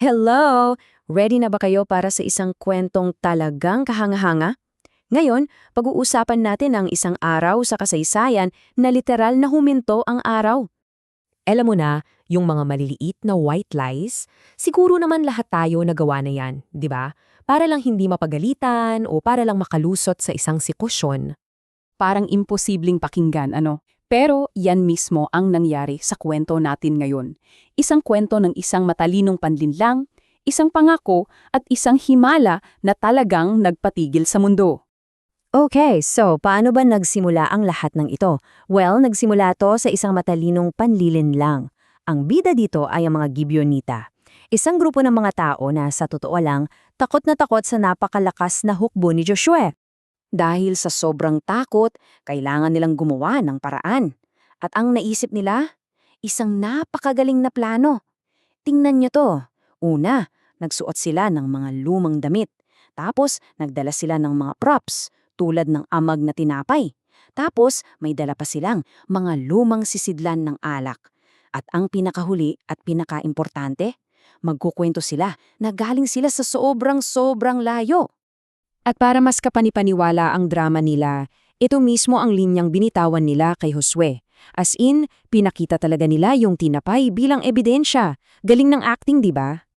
Hello! Ready na ba kayo para sa isang kwentong talagang kahanga-hanga? Ngayon, pag-uusapan natin ang isang araw sa kasaysayan na literal na huminto ang araw. Alam mo na, yung mga maliliit na white lies, siguro naman lahat tayo nagawa na yan, di ba? Para lang hindi mapagalitan o para lang makalusot sa isang sitwasyon. Parang imposibleng pakinggan, ano? Pero yan mismo ang nangyari sa kwento natin ngayon. Isang kwento ng isang matalinong panlinlang, isang pangako at isang himala na talagang nagpatigil sa mundo. Okay, so paano ba nagsimula ang lahat ng ito? Well, nagsimula to sa isang matalinong panlilinlang. Ang bida dito ay ang mga Gibeonita. Isang grupo ng mga tao na sa totoo lang, takot na takot sa napakalakas na hukbo ni Joshua. Dahil sa sobrang takot, kailangan nilang gumawa ng paraan. At ang naisip nila, isang napakagaling na plano. Tingnan nyo to. Una, nagsuot sila ng mga lumang damit. Tapos, nagdala sila ng mga props, tulad ng amag na tinapay. Tapos, may dala pa silang mga lumang sisidlan ng alak. At ang pinakahuli at pinakaimportante, magkukwento sila na galing sila sa sobrang layo. At para mas kapanipaniwala ang drama nila, ito mismo ang linyang binitawan nila kay Josue. As in, pinakita talaga nila yung tinapay bilang ebidensya. Galing ng acting, di ba?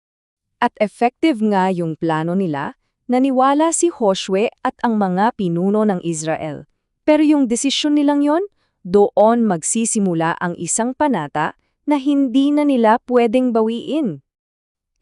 At effective nga yung plano nila, naniwala si Josue at ang mga pinuno ng Israel. Pero yung desisyon nilang yon, doon magsisimula ang isang panata na hindi na nila pwedeng bawiin.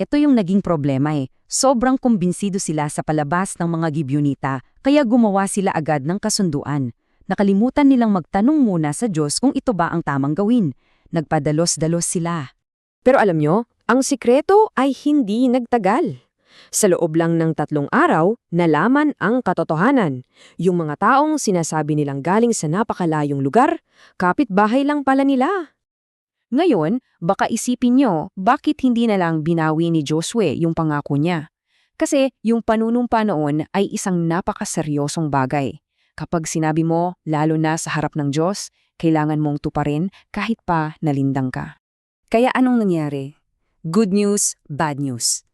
Ito yung naging problema eh. Sobrang kumbinsido sila sa palabas ng mga Gibeonita, kaya gumawa sila agad ng kasunduan. Nakalimutan nilang magtanong muna sa Diyos kung ito ba ang tamang gawin. Nagpadalos-dalos sila. Pero alam nyo, ang sikreto ay hindi nagtagal. Sa loob lang ng 3 araw, nalaman ang katotohanan. Yung mga taong sinasabi nilang galing sa napakalayong lugar, kapitbahay lang pala nila. Ngayon, baka isipin nyo, bakit hindi na lang binawi ni Josue yung pangako niya? Kasi yung panunumpa noon ay isang napakaseryosong bagay. Kapag sinabi mo, lalo na sa harap ng Diyos, kailangan mong tuparin kahit pa nalindang ka. Kaya anong nangyari? Good news, bad news.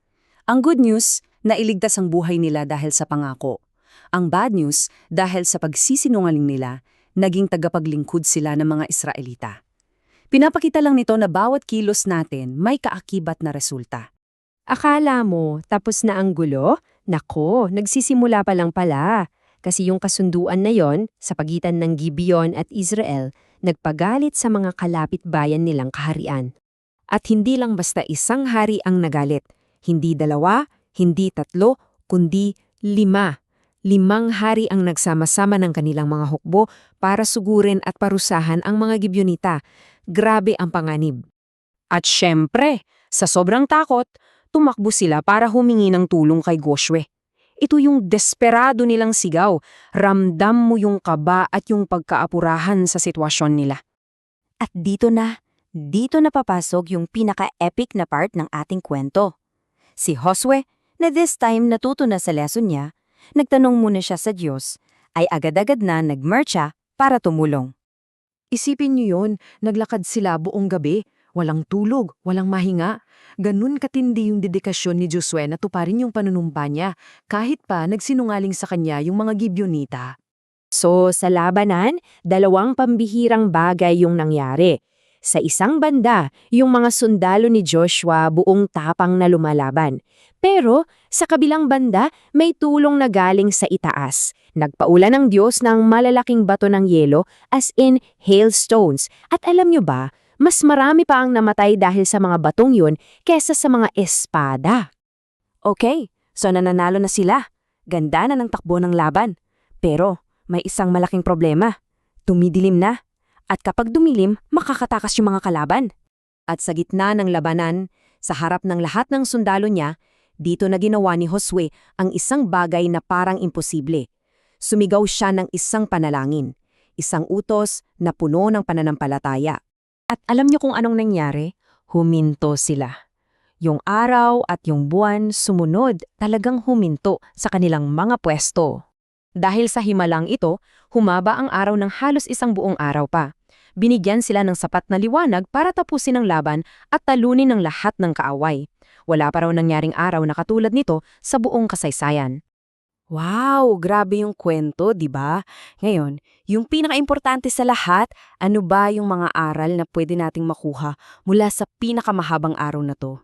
Ang good news, nailigtas ang buhay nila dahil sa pangako. Ang bad news, dahil sa pagsisinungaling nila, naging tagapaglingkod sila ng mga Israelita. Pinapakita lang nito na bawat kilos natin may kaakibat na resulta. Akala mo, tapos na ang gulo? Nako, nagsisimula pa lang pala. Kasi yung kasunduan na yon sa pagitan ng Gibeon at Israel, nagpagalit sa mga kalapit bayan nilang kaharian. At hindi lang basta isang hari ang nagalit. Hindi 2, hindi 3, kundi 5. 5 hari ang nagsama-sama ng kanilang mga hukbo para sugurin at parusahan ang mga Gibeonita. Grabe ang panganib. At syempre, sa sobrang takot, tumakbo sila para humingi ng tulong kay Joshue. Ito yung desperado nilang sigaw. Ramdam mo yung kaba at yung pagkaapurahan sa sitwasyon nila. At dito na papasok yung pinaka-epic na part ng ating kwento. Si Josue, na this time natuto na sa lesson niya, nagtanong muna siya sa Diyos, ay agad-agad na nagmarcha para tumulong. Isipin niyo yun, naglakad sila buong gabi, walang tulog, walang mahinga. Ganun katindi yung dedikasyon ni Josue na tuparin yung panunumpa niya, kahit pa nagsinungaling sa kanya yung mga Gibeonita. So, sa labanan, 2 pambihirang bagay yung nangyari. Sa isang banda, yung mga sundalo ni Joshua buong tapang na lumalaban. Pero sa kabilang banda, may tulong na galing sa itaas. Nagpaulan ng Diyos ng malalaking bato ng yelo, as in hailstones. At alam nyo ba, mas marami pa ang namatay dahil sa mga batong yun kesa sa mga espada. Okay, so nananalo na sila. Ganda na ng takbo ng laban. Pero may isang malaking problema. Tumidilim na. At kapag dumilim, makakatakas yung mga kalaban. At sa gitna ng labanan, sa harap ng lahat ng sundalo niya, dito na ginawa ni Josue ang isang bagay na parang imposible. Sumigaw siya ng isang panalangin, isang utos na puno ng pananampalataya. At alam niyo kung anong nangyari? Huminto sila. Yung araw at yung buwan sumunod talagang huminto sa kanilang mga pwesto. Dahil sa himalang ito, humaba ang araw ng halos isang buong araw pa. Binigyan sila ng sapat na liwanag para tapusin ang laban at talunin ang lahat ng kaaway. Wala pa raw nangyaring araw na katulad nito sa buong kasaysayan. Wow, grabe yung kwento, di ba? Ngayon, yung pinakaimportante sa lahat, ano ba yung mga aral na pwede nating makuha mula sa pinakamahabang araw na to?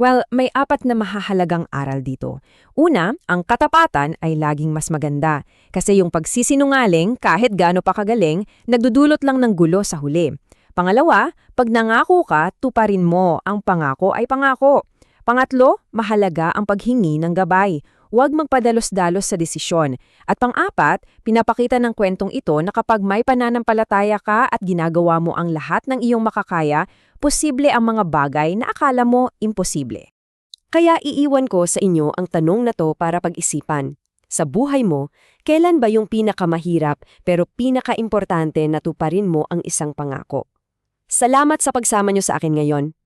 Well, may 4 na mahahalagang aral dito. Una, ang katapatan ay laging mas maganda. Kasi yung pagsisinungaling, kahit gaano pa kagaling, nagdudulot lang ng gulo sa huli. Pangalawa, pag nangako ka, tuparin mo. Ang pangako ay pangako. Pangatlo, mahalaga ang paghingi ng gabay. Huwag magpadalos-dalos sa desisyon. At pang-apat, pinapakita ng kwentong ito na kapag may pananampalataya ka at ginagawa mo ang lahat ng iyong makakaya, posible ang mga bagay na akala mo imposible. Kaya iiwan ko sa inyo ang tanong na to para pag-isipan. Sa buhay mo, kailan ba yung pinakamahirap pero pinakaimportante na tuparin mo ang isang pangako? Salamat sa pagsama nyo sa akin ngayon.